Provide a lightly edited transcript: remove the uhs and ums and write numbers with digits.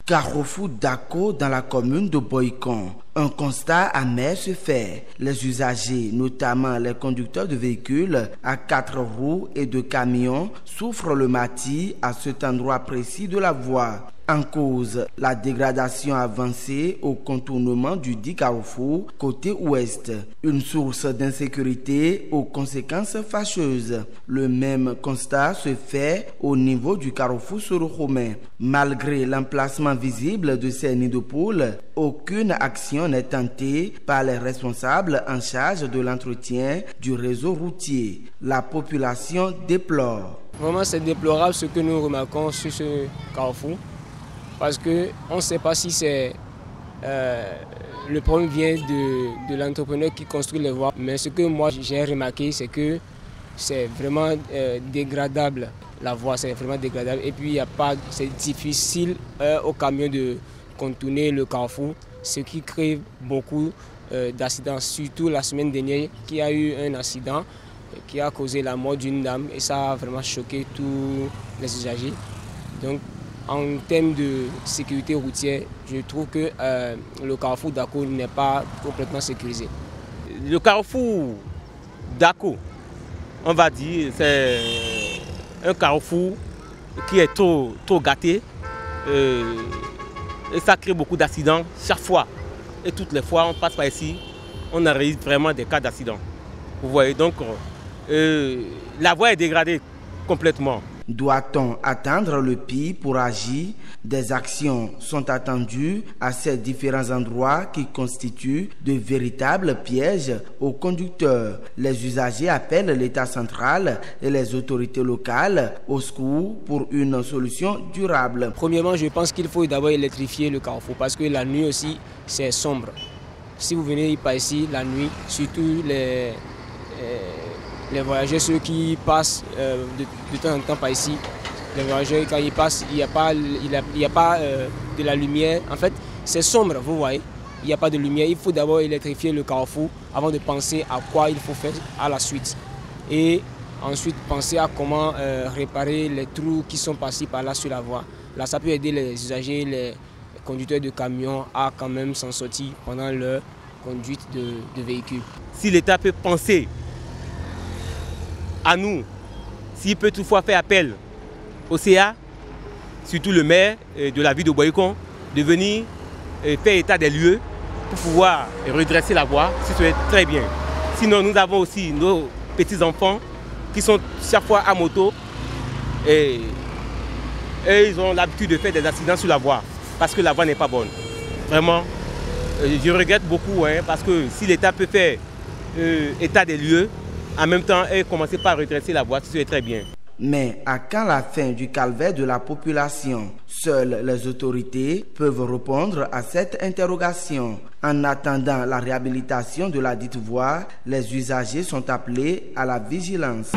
Carrefour Dako dans la commune de Boycon. Un constat amer se fait. Les usagers, notamment les conducteurs de véhicules à 4 roues et de camions, souffrent le martyre à cet endroit précis de la voie. En cause, la dégradation avancée au contournement du dit carrefour côté ouest. Une source d'insécurité aux conséquences fâcheuses. Le même constat se fait au niveau du carrefour Soro-Romain. Malgré l'emplacement visible de ces nids de poules, aucune action n'est tentée par les responsables en charge de l'entretien du réseau routier. La population déplore. Vraiment, c'est déplorable ce que nous remarquons sur ce carrefour. Parce qu'on ne sait pas si c'est le problème vient de l'entrepreneur qui construit les voies. Mais ce que moi j'ai remarqué, c'est que c'est vraiment dégradable. La voie, c'est vraiment dégradable. Et puis c'est difficile aux camions de contourner le carrefour, ce qui crée beaucoup d'accidents. Surtout la semaine dernière, qui a eu un accident qui a causé la mort d'une dame. Et ça a vraiment choqué tous les usagers. Donc, en termes de sécurité routière, je trouve que le carrefour Dako n'est pas complètement sécurisé. Le carrefour Dako, on va dire, c'est un carrefour qui est trop gâté. Et ça crée beaucoup d'accidents chaque fois. Et toutes les fois, on passe par ici, on arrive vraiment des cas d'accidents. Vous voyez, donc la voie est dégradée complètement. Doit-on attendre le pire pour agir? Des actions sont attendues à ces différents endroits qui constituent de véritables pièges aux conducteurs. Les usagers appellent l'État central et les autorités locales au secours pour une solution durable. Premièrement, je pense qu'il faut d'abord électrifier le carrefour parce que la nuit aussi, c'est sombre. Si vous venez par ici la nuit, surtout les voyageurs, ceux qui passent de temps en temps par ici, les voyageurs, quand ils passent, il n'y a pas de la lumière. En fait, c'est sombre, vous voyez. Il n'y a pas de lumière. Il faut d'abord électrifier le carrefour avant de penser à quoi il faut faire à la suite. Et ensuite, penser à comment réparer les trous qui sont passés par là sur la voie. Là, ça peut aider les usagers, les conducteurs de camions à quand même s'en sortir pendant leur conduite de véhicules. Si l'État peut penser à nous, s'il peut toutefois faire appel au CA, surtout le maire de la ville de Boycon, de venir faire état des lieux pour pouvoir redresser la voie, ce serait très bien. Sinon, nous avons aussi nos petits-enfants qui sont chaque fois à moto et ils ont l'habitude de faire des accidents sur la voie parce que la voie n'est pas bonne. Vraiment, je regrette beaucoup parce que si l'État peut faire état des lieux, en même temps, et commencer par redresser la voie, c'est très bien. Mais à quand la fin du calvaire de la population? Seules les autorités peuvent répondre à cette interrogation. En attendant la réhabilitation de la dite voie, les usagers sont appelés à la vigilance.